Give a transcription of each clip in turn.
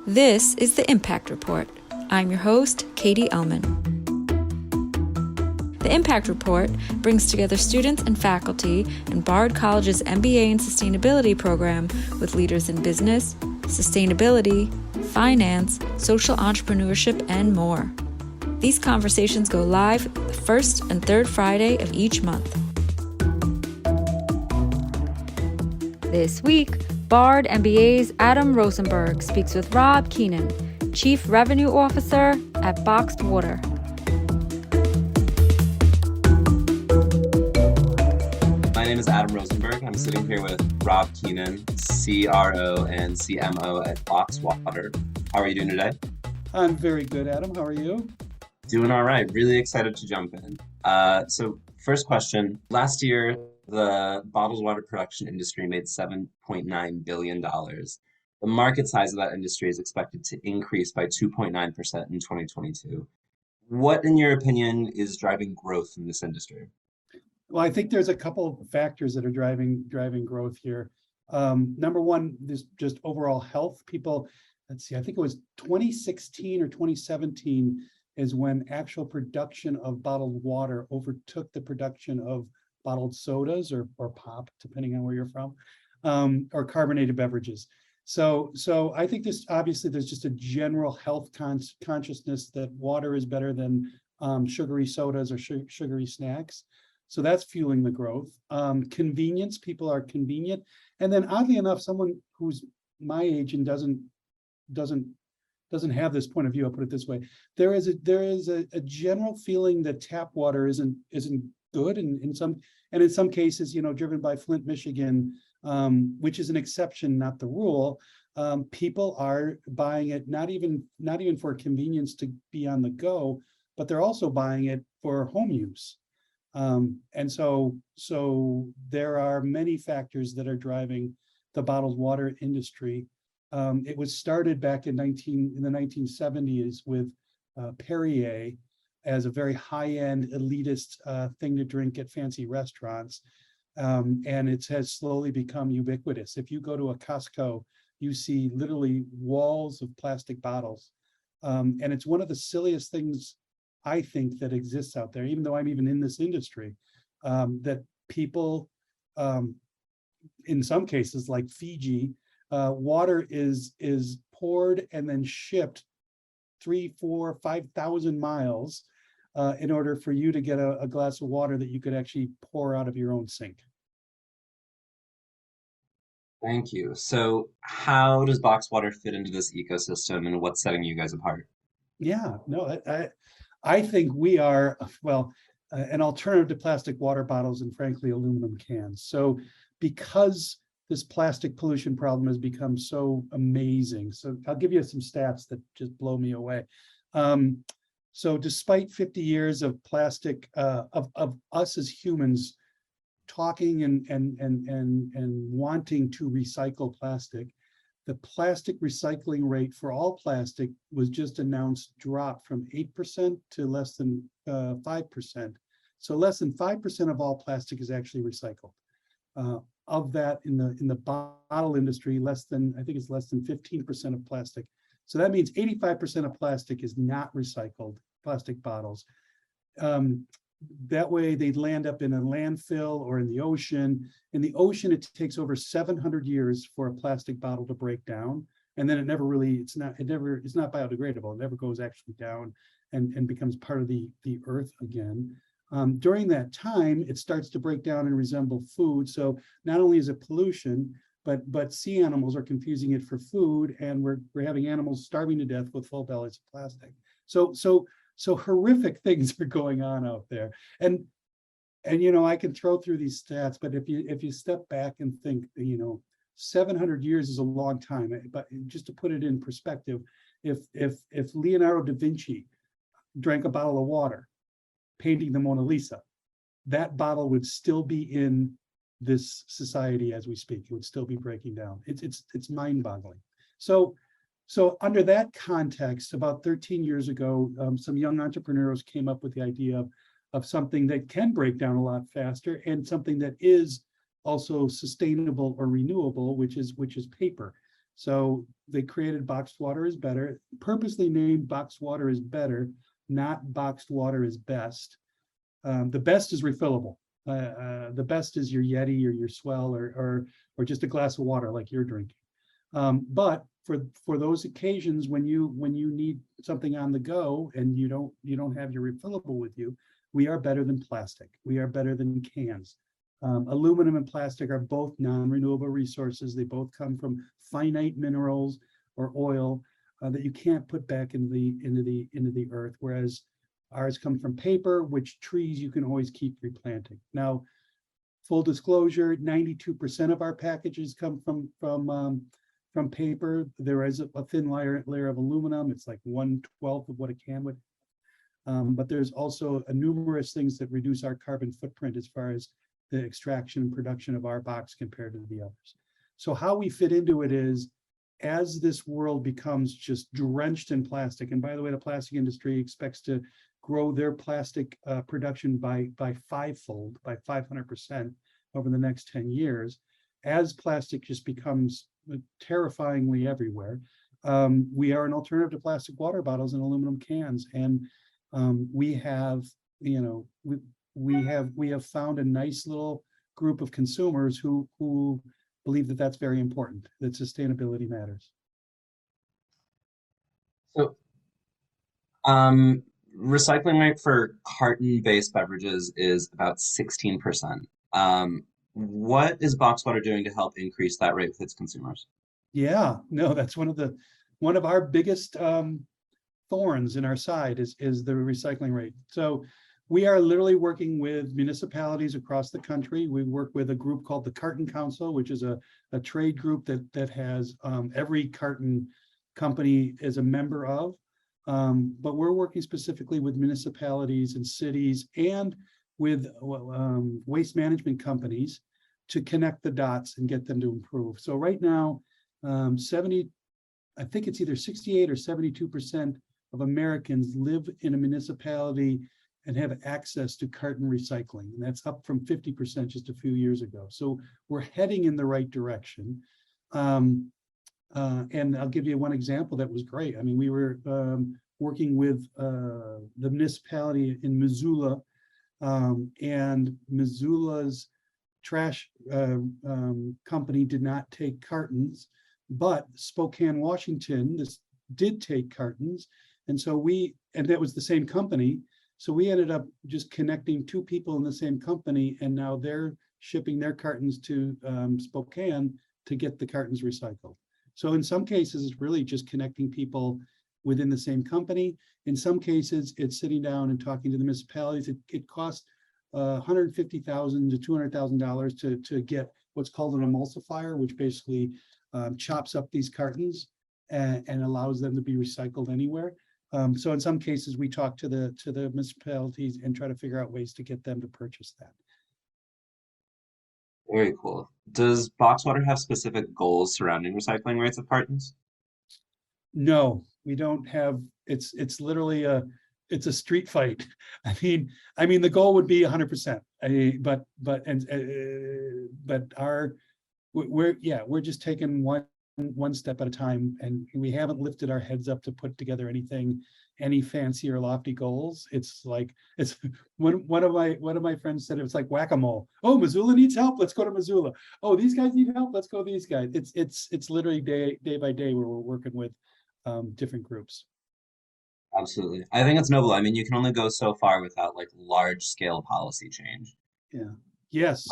This is the Impact Report. I'm your host, Katie Ellman. The Impact Report brings together students and faculty in Bard College's MBA in Sustainability program with leaders in business, sustainability, finance, social entrepreneurship, and more. These conversations go live the first and third Friday of each month. This week, Bard MBA's Adam Rozenberg speaks with Rob Koenen, Chief Revenue Officer at Boxed Water. My name is Adam Rozenberg. I'm sitting here with Rob Koenen, CRO and CMO at Boxed Water. How are you doing today? I'm very good, Adam. How are you? Doing all right. Really excited to jump in. So first question. Last year, the bottled water production industry made $7.9 billion. The market size of that industry is expected to increase by 2.9% in 2022. What, in your opinion, is driving growth in this industry? Well, I think there's a couple of factors that are driving growth here. Number one, this just overall health. People, let's see, I think it was 2016 or 2017 is when actual production of bottled water overtook the production of bottled sodas or pop, depending on where you're from, or carbonated beverages. So I think this, obviously, there's just a general health consciousness that water is better than sugary sodas or sugary snacks. So that's fueling the growth. Convenience, people are convenient. And then oddly enough, someone who's my age and doesn't have this point of view, I'll put it this way. There is a general feeling that tap water isn't good, and in some cases, driven by Flint, Michigan, which is an exception, not the rule. People are buying it not even for convenience to be on the go, but they're also buying it for home use. And so there are many factors that are driving the bottled water industry. It was started back in the 1970s with Perrier as a very high-end elitist thing to drink at fancy restaurants. And it has slowly become ubiquitous. If you go to a Costco, you see literally walls of plastic bottles. And it's one of the silliest things I think that exists out there, even though I'm even in this industry, that people, in some cases like Fiji, water is poured and then shipped 3,000, 4,000, 5,000 miles in order for you to get a glass of water that you could actually pour out of your own sink. Thank you. So how does Boxed Water fit into this ecosystem, and what's setting you guys apart? Yeah, no, I think we are, well, an alternative to plastic water bottles and frankly, aluminum cans. So because this plastic pollution problem has become so amazing. So I'll give you some stats that just blow me away. So despite 50 years of plastic, of us as humans talking and wanting to recycle plastic, the plastic recycling rate for all plastic was just announced dropped from 8% to less than 5%. So less than 5% of all plastic is actually recycled. Of that, in the bottle industry, I think it's less than 15% of plastic. So that means 85% of plastic is not recycled, plastic bottles. That way they'd land up in a landfill or in the ocean. In the ocean, it takes over 700 years for a plastic bottle to break down. And then it's not biodegradable. It never goes actually down and becomes part of the earth again. During that time, it starts to break down and resemble food. So not only is it pollution, but sea animals are confusing it for food, and we're having animals starving to death with full bellies of plastic. So horrific things are going on out there. And I can throw through these stats, but if you step back and think, 700 years is a long time. But just to put it in perspective, if Leonardo da Vinci drank a bottle of water, painting the Mona Lisa, that bottle would still be in this society as we speak. It would still be breaking down. It's mind-boggling. So under that context, about 13 years ago, some young entrepreneurs came up with the idea of something that can break down a lot faster and something that is also sustainable or renewable, which is paper. So they created boxed water is better, purposely named boxed water is better, not boxed water is best. The best is refillable. The best is your Yeti or your Swell or just a glass of water like you're drinking. But for those occasions when you need something on the go and you don't have your refillable with you, we are better than plastic. We are better than cans. Aluminum and plastic are both non-renewable resources. They both come from finite minerals or oil that you can't put back into the earth, whereas ours come from paper, which trees you can always keep replanting. Now, full disclosure, 92% of our packages come from paper. There is a thin layer of aluminum. It's like 1/12 of what a can would. But there's also numerous things that reduce our carbon footprint as far as the extraction and production of our box compared to the others. So how we fit into it is, as this world becomes just drenched in plastic, and by the way, the plastic industry expects to grow their plastic production by fivefold, by 500% over the next 10 years, as plastic just becomes terrifyingly everywhere. We are an alternative to plastic water bottles and aluminum cans, and we have found a nice little group of consumers who believe that that's very important, that sustainability matters. So, recycling rate for carton-based beverages is about 16%. What is Box Water doing to help increase that rate with its consumers? Yeah, no, that's one of our biggest thorns in our side is the recycling rate. So we are literally working with municipalities across the country. We work with a group called the Carton Council, which is a trade group that has every carton company is a member of. But we're working specifically with municipalities and cities and with waste management companies to connect the dots and get them to improve. So right now, I think it's either 68 or 72% of Americans live in a municipality and have access to carton recycling. And that's up from 50% just a few years ago. So we're heading in the right direction. And I'll give you one example that was great. I mean, we were working with the municipality in Missoula, and Missoula's trash company did not take cartons, but Spokane, Washington, this did take cartons. And so and that was the same company. So we ended up just connecting two people in the same company, and now they're shipping their cartons to Spokane to get the cartons recycled. So in some cases, it's really just connecting people within the same company. In some cases, it's sitting down and talking to the municipalities. It costs $150,000 to $200,000 to get what's called an emulsifier, which basically chops up these cartons and allows them to be recycled anywhere. So in some cases, we talk to the municipalities and try to figure out ways to get them to purchase that. Very cool. Does Box Water have specific goals surrounding recycling rates of cartons? No, we don't have. It's literally it's a street fight. I mean, the goal would be 100%. We're just taking one step at a time, and we haven't lifted our heads up to put together any fancy or lofty goals. It's like one of my friends said it was like whack-a-mole. Oh, Missoula needs help, let's go to Missoula. Oh, these guys need help, let's go to these guys. It's literally day by day where we're working with different groups. Absolutely. I think it's noble. I mean, you can only go so far without like large scale policy change. Yeah. Yes.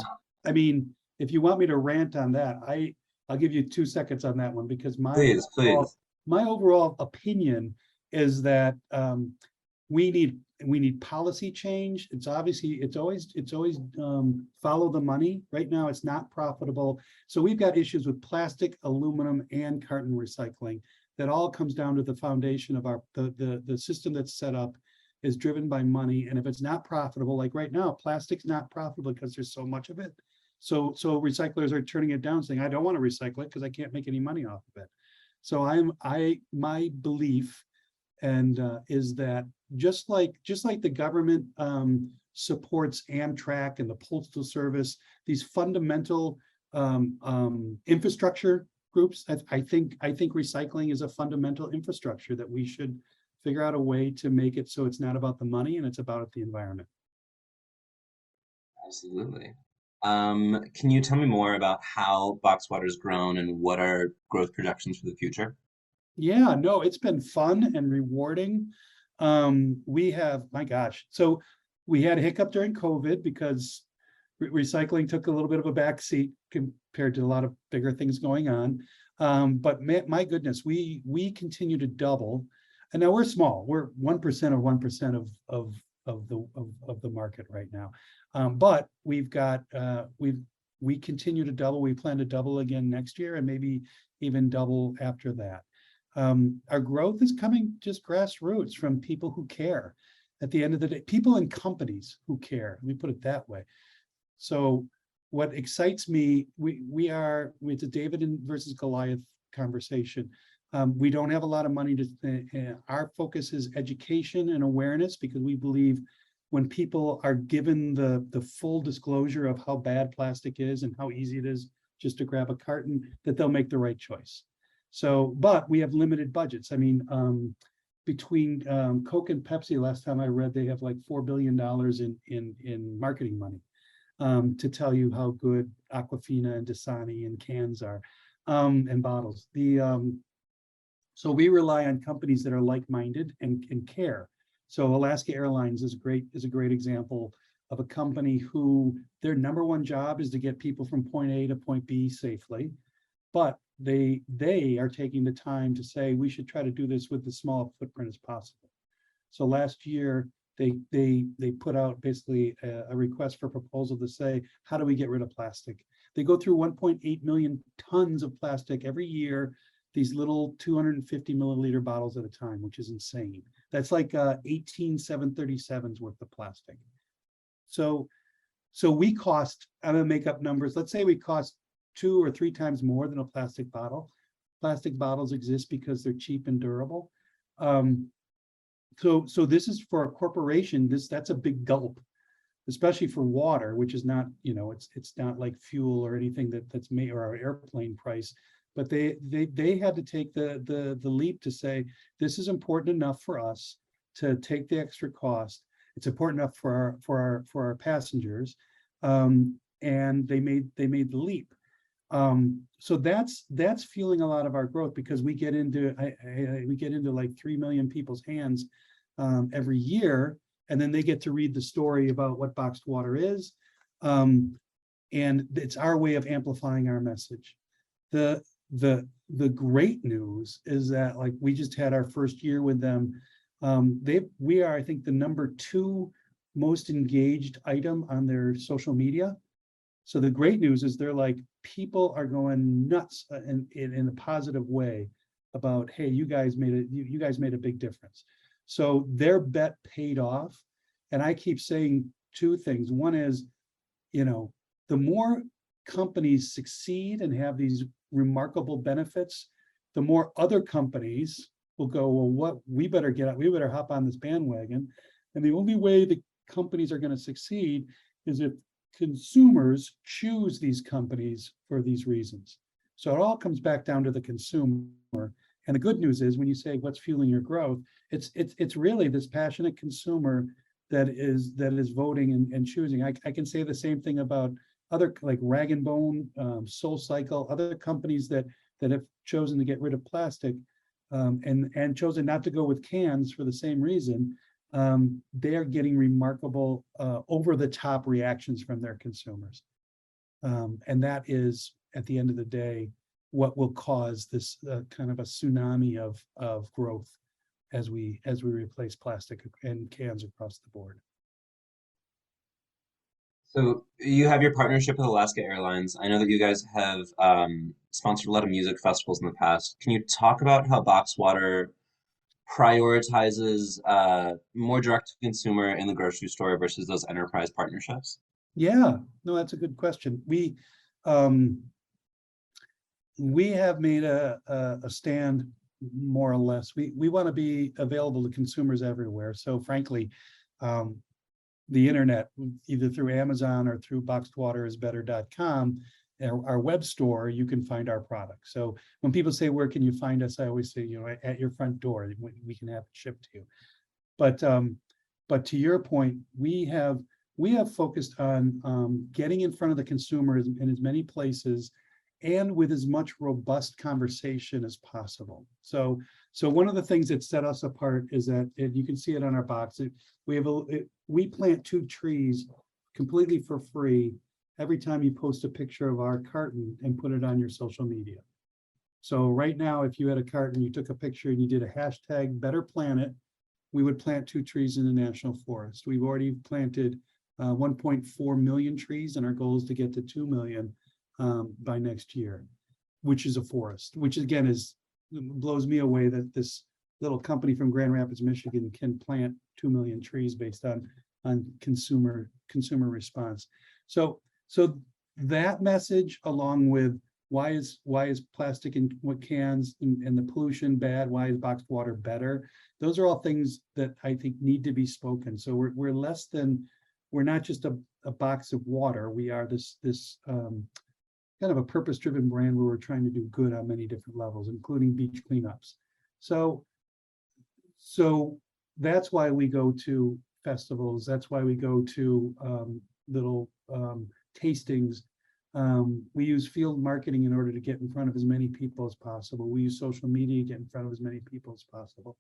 I mean, if you want me to rant on that, I'll give you 2 seconds on that one, because Please. my overall opinion is that we need policy change. It's always follow the money. Right now, it's not profitable. So we've got issues with plastic, aluminum, and carton recycling. That all comes down to the foundation of the system that's set up is driven by money. And if it's not profitable, like right now, plastic's not profitable because there's so much of it. So recyclers are turning it down, saying, I don't want to recycle it because I can't make any money off of it. So my belief is that just like the government supports Amtrak and the Postal Service, these fundamental infrastructure groups. I think recycling is a fundamental infrastructure that we should figure out a way to make it so it's not about the money and it's about the environment. Absolutely. Can you tell me more about how box water's grown and what are growth projections for the future? Yeah, no, it's been fun and rewarding. We have, my gosh, so we had a hiccup during COVID because recycling took a little bit of a back seat compared to a lot of bigger things going on. But my goodness, we continue to double, and now we're small. We're 1% of 1% of the market right now. But we've got we continue to double. We plan to double again next year, and maybe even double after that. Our growth is coming just grassroots from people who care. At the end of the day, people and companies who care. Let me put it that way. So what excites me, it's a David versus Goliath conversation. We don't have a lot of money our focus is education and awareness, because we believe when people are given the full disclosure of how bad plastic is and how easy it is just to grab a carton, that they'll make the right choice. So, but we have limited budgets. I mean, between Coke and Pepsi, last time I read, they have like $4 billion in marketing money to tell you how good Aquafina and Dasani and cans are, and bottles. So we rely on companies that are like-minded and care. So Alaska Airlines is a great example of a company who their number one job is to get people from point A to point B safely, but they are taking the time to say we should try to do this with the small footprint as possible. So last year they put out basically a request for proposal to say, how do we get rid of plastic? They go through 1.8 million tons of plastic every year, these little 250 milliliter bottles at a time, which is insane. That's like 18 737s worth of plastic. So we cost, I'm gonna make up numbers, let's say we cost 2 or 3 times more than a plastic bottle. Plastic bottles exist because they're cheap and durable. So this is for a corporation, that's a big gulp, especially for water, which is not, it's not like fuel or anything that's made, or our airplane price. But they had to take the leap to say, this is important enough for us to take the extra cost. It's important enough for our passengers, and they made the leap. So that's fueling a lot of our growth, because we get into like 3 million people's hands every year, and then they get to read the story about what boxed water is, and it's our way of amplifying our message. The great news is that, like, we just had our first year with them. We are, I think, the number 2 most engaged item on their social media. So the great news is they're like, people are going nuts in a positive way about, hey, you guys made a big difference. So their bet paid off. And I keep saying 2 things. One is, the more companies succeed and have these remarkable benefits, the more other companies will go, well, we better hop on this bandwagon. And the only way the companies are going to succeed is if consumers choose these companies for these reasons. So it all comes back down to the consumer. And the good news is, when you say what's fueling your growth, it's really this passionate consumer that is voting and choosing. I can say the same thing about other, like Rag and Bone, Soul Cycle, other companies that have chosen to get rid of plastic, and chosen not to go with cans for the same reason. They are getting remarkable over-the-top reactions from their consumers. And that is, at the end of the day, what will cause this kind of a tsunami of growth as we replace plastic and cans across the board. So you have your partnership with Alaska Airlines. I know that you guys have sponsored a lot of music festivals in the past. Can you talk about how Box Water prioritizes more direct to consumer in the grocery store versus those enterprise partnerships? Yeah, no, that's a good question. We have made a stand, more or less. We want to be available to consumers everywhere. So frankly, the internet, either through Amazon or through boxedwaterisbetter.com, our web store, you can find our product. So when people say, where can you find us? I always say, at your front door, we can have it shipped to you. But to your point, we have focused on getting in front of the consumers in as many places and with as much robust conversation as possible. So one of the things that set us apart is that, and you can see it on our box, we plant 2 trees completely for free every time you post a picture of our carton and put it on your social media. So right now, if you had a carton, you took a picture and you did a hashtag Better Planet, we would plant 2 trees in the national forest. We've already planted 1.4 million trees, and our goal is to get to 2 million by next year, which is a forest, which again blows me away that this little company from Grand Rapids, Michigan can plant 2 million trees based on consumer response. So that message, along with why is plastic in what cans and the pollution bad, why is boxed water better, those are all things that I think need to be spoken. So we're not just a box of water. We are this kind of a purpose-driven brand where we're trying to do good on many different levels, including beach cleanups. So that's why we go to festivals. That's why we go to little tastings. We use field marketing in order to get in front of as many people as possible. We use social media to get in front of as many people as possible.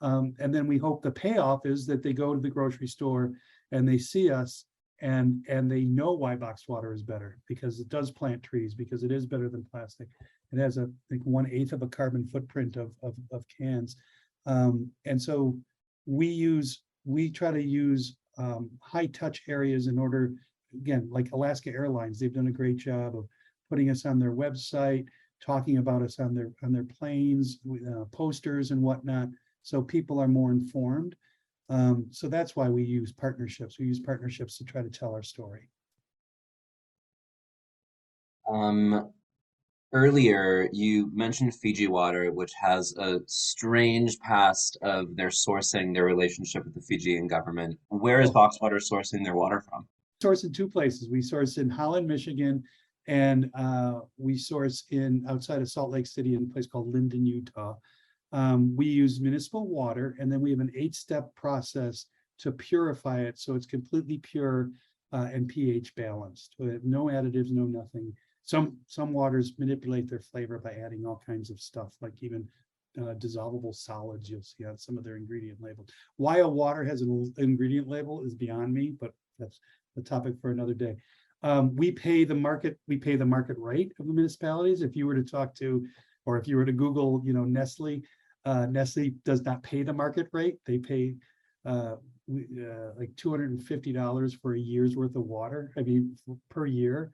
And then we hope the payoff is that they go to the grocery store and they see us and they know why boxed water is better, because it does plant trees, because it is better than plastic. It has I think 1/8 of a carbon footprint of cans. And so we try to use high touch areas in order, again, like Alaska Airlines, they've done a great job of putting us on their website, talking about us on their planes, posters and whatnot, so people are more informed. So that's why we use partnerships. We use partnerships to try to tell our story. Earlier, you mentioned Fiji Water, which has a strange past of their sourcing their relationship with the Fijian government. Where is Box Water sourcing their water from? Source in 2 places. We source in Holland, Michigan, and we source outside of Salt Lake City in a place called Linden, Utah. We use municipal water, and then we have an 8-step process to purify it so it's completely pure and pH balanced. We have no additives, no nothing. Some waters manipulate their flavor by adding all kinds of stuff, like even dissolvable solids you'll see on some of their ingredient labels. Why a water has an ingredient label is beyond me, but that's the topic for another day. We pay the market rate of the municipalities. If you were to talk to, or if you were to Google, Nestle, Nestle does not pay the market rate. They pay like $250 for a year's worth of water, per year.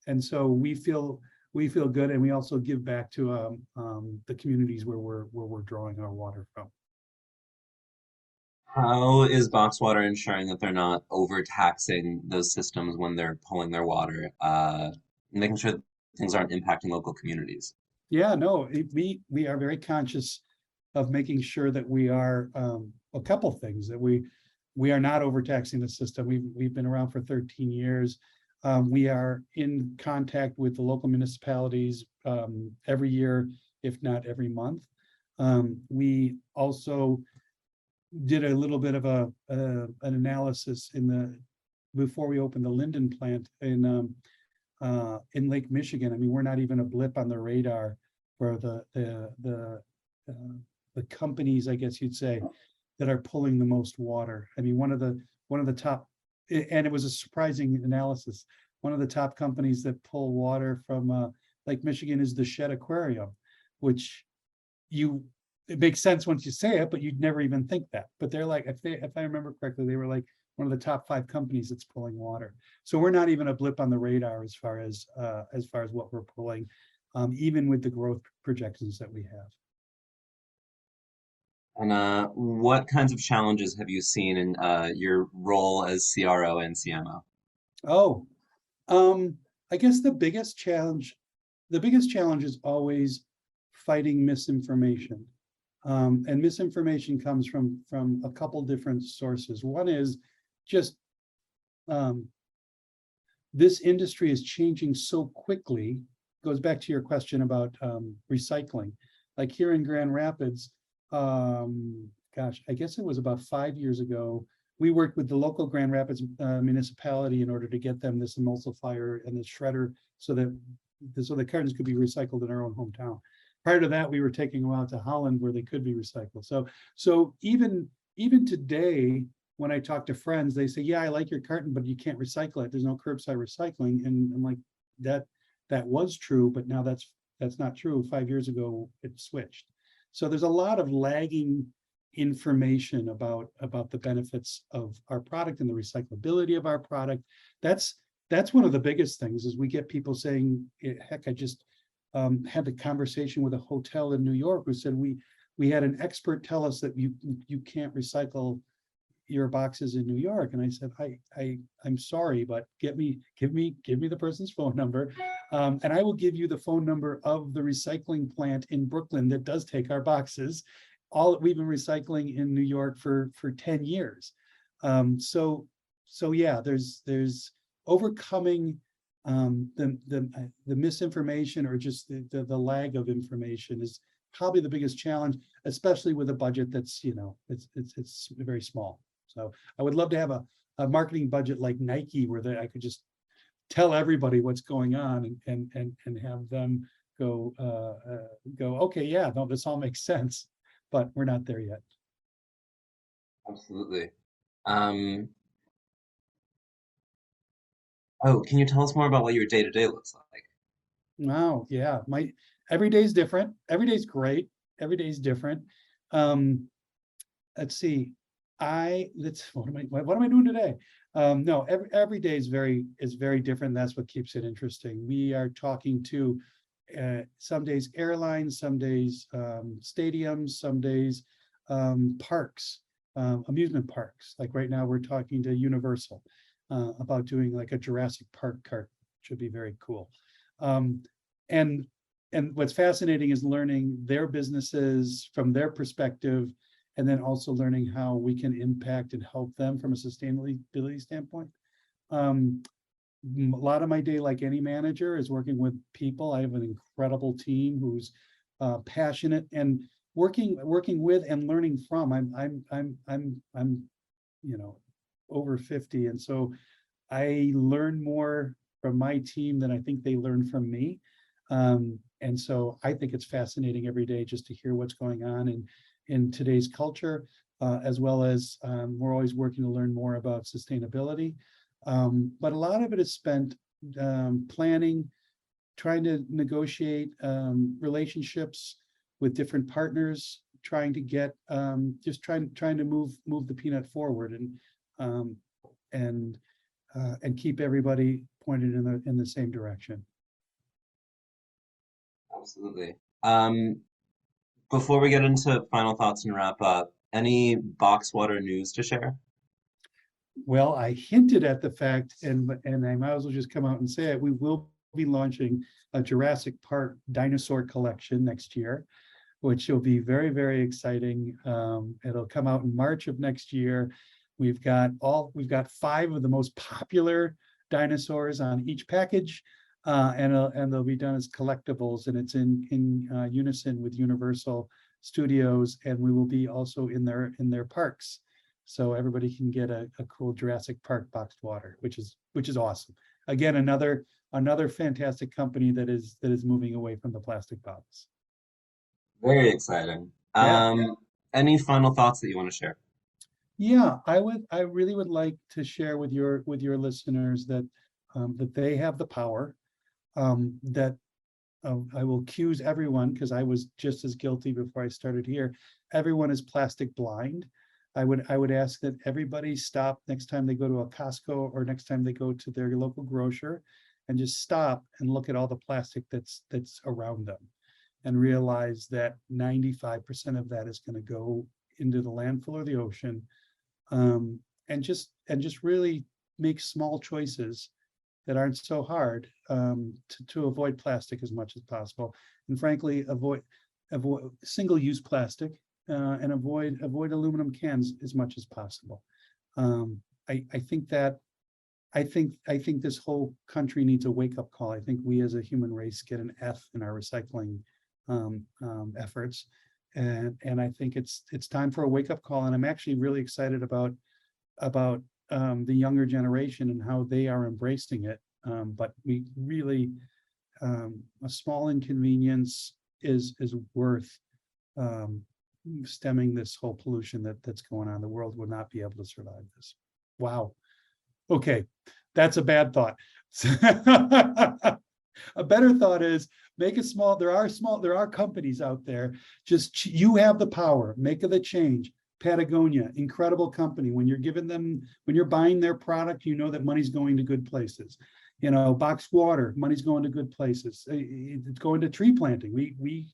And so we feel good, and we also give back to the communities where we're drawing our water from. How is Box Water ensuring that they're not overtaxing those systems when they're pulling their water, making sure that things aren't impacting local communities? Yeah, no, we are very conscious of making sure that we are a couple things, that we are not overtaxing the system. We've been around for 13 years. We are in contact with the local municipalities every year, if not every month. We also did a little bit of an analysis before we opened the Linden plant in Lake Michigan. We're not even a blip on the radar for the companies, I guess you'd say, that are pulling the most water. One of the top, and it was a surprising analysis, one of the top companies that pull water from Lake Michigan is the Shed Aquarium, which it makes sense once you say it, but you'd never even think that. But they're like, if I remember correctly, they were like one of the top 5 companies that's pulling water. So we're not even a blip on the radar as far as what we're pulling, even with the growth projections that we have. And what kinds of challenges have you seen in your role as CRO and CMO? Oh, I guess the biggest challenge is always fighting misinformation. And misinformation comes from a couple different sources. One is just this industry is changing so quickly. Goes back to your question about recycling. Like here in Grand Rapids, gosh, I guess it was about 5 years ago, we worked with the local Grand Rapids municipality in order to get them this emulsifier and this shredder so that the cartons could be recycled in our own hometown. Prior to that, we were taking them out to Holland where they could be recycled. So even today, when I talk to friends, they say, yeah, I like your carton, but you can't recycle it. There's no curbside recycling. And I'm like, that was true, but now that's not true. 5 years ago, it switched. So there's a lot of lagging information about the benefits of our product and the recyclability of our product. That's one of the biggest things is we get people saying, heck, I just had the conversation with a hotel in New York who said we had an expert tell us that you can't recycle your boxes in New York. And I said, I'm sorry, but give me the person's phone number. And I will give you the phone number of the recycling plant in Brooklyn that does take our boxes. All we've been recycling in New York for 10 years. So yeah, there's overcoming the misinformation or just the lag of information is probably the biggest challenge, especially with a budget that's, it's very small. So I would love to have a marketing budget like Nike where I could just tell everybody what's going on and have them go, okay, yeah, no, this all makes sense, but we're not there yet. Absolutely. Oh, can you tell us more about what your day-to-day looks like? Wow, yeah, every day's different. Every day's great. Every day's different. Let's see. What am I doing today? No, every day is very different. That's what keeps it interesting. We are talking to some days airlines, some days stadiums, some days parks, amusement parks. Like right now, we're talking to Universal about doing like a Jurassic Park cart, which would be very cool. And what's fascinating is learning their businesses from their perspective, and then also learning how we can impact and help them from a sustainability standpoint. A lot of my day, like any manager, is working with people. I have an incredible team who's passionate and working with and learning from. I'm over 50, and so I learn more from my team than I think they learn from me. And so I think it's fascinating every day just to hear what's going on in today's culture, as well as we're always working to learn more about sustainability. But a lot of it is spent planning, trying to negotiate relationships with different partners, trying to get just trying to move the peanut forward and keep everybody pointed in the same direction. Absolutely. Before we get into final thoughts and wrap up, any box water news to share? Well, I hinted at the fact, and I might as well just come out and say it. We will be launching a Jurassic Park dinosaur collection next year, which will be very, very exciting. It'll come out in March of next year. We've got 5 of the most popular dinosaurs on each package, and they'll be done as collectibles, and it's in unison with Universal Studios, and we will be also in their parks, so everybody can get a cool Jurassic Park boxed water, which is awesome. Again, another fantastic company that is moving away from the plastic bottles. Very exciting. Yeah. Any final thoughts that you want to share? Yeah, I really would like to share with your listeners that they have the power, that I will accuse everyone, because I was just as guilty before I started here. Everyone is plastic blind. I would ask that everybody stop next time they go to a Costco or next time they go to their local grocer, and just stop and look at all the plastic that's around them, and realize that 95% of that is going to go into the landfill or the ocean, and just really make small choices that aren't so hard, to avoid plastic as much as possible, and frankly avoid single-use plastic, and avoid aluminum cans as much as possible. I think that I think this whole country needs a wake-up call. I think we as a human race get an F in our recycling efforts. And I think it's time for a wake-up call. And I'm actually really excited about the younger generation and how they are embracing it. But we really, a small inconvenience is worth stemming this whole pollution that's going on. The world would not be able to survive this. Wow. Okay, that's a bad thought. A better thought is make it small. There are companies out there. Just you have the power. Make the change. Patagonia, incredible company. When you're buying their product, you know that money's going to good places. Boxed water, money's going to good places. It's going to tree planting. We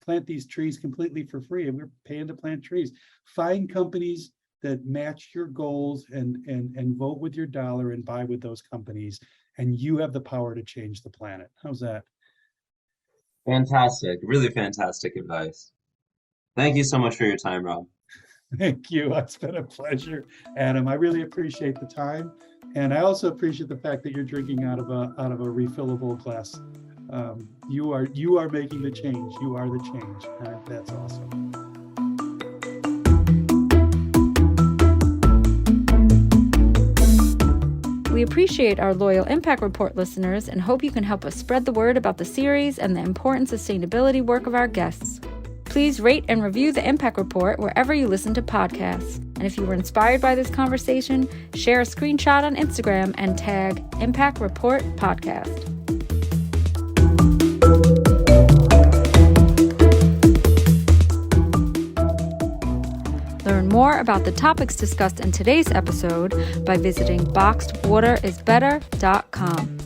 plant these trees completely for free, and we're paying to plant trees. Find companies that match your goals and vote with your dollar and buy with those companies, and you have the power to change the planet. How's that? Fantastic. Really fantastic advice. Thank you so much for your time, Rob. Thank you. It's been a pleasure, Adam. I really appreciate the time, and I also appreciate the fact that you're drinking out of a refillable glass. You are making the change. You are the change. That's awesome. We appreciate our loyal Impact Report listeners and hope you can help us spread the word about the series and the important sustainability work of our guests. Please rate and review the Impact Report wherever you listen to podcasts. And if you were inspired by this conversation, share a screenshot on Instagram and tag Impact Report Podcast. Learn more about the topics discussed in today's episode by visiting boxedwaterisbetter.com.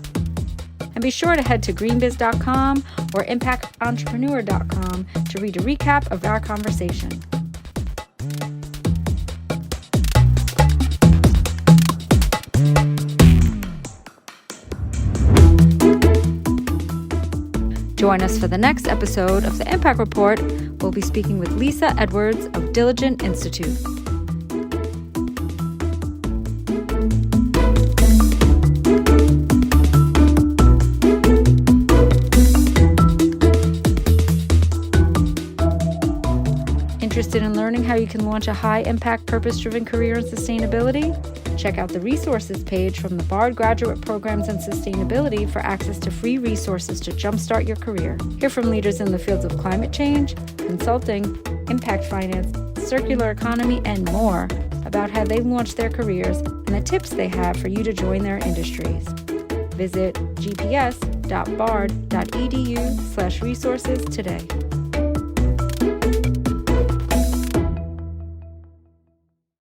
And be sure to head to greenbiz.com or impactentrepreneur.com to read a recap of our conversation. Join us for the next episode of the Impact Report. We'll be speaking with Lisa Edwards of Diligent Institute. Interested in learning how you can launch a high-impact, purpose-driven career in sustainability? Check out the resources page from the Bard Graduate Programs in Sustainability for access to free resources to jumpstart your career. Hear from leaders in the fields of climate change, consulting, impact finance, circular economy, and more about how they launched their careers and the tips they have for you to join their industries. Visit gps.bard.edu/resources today.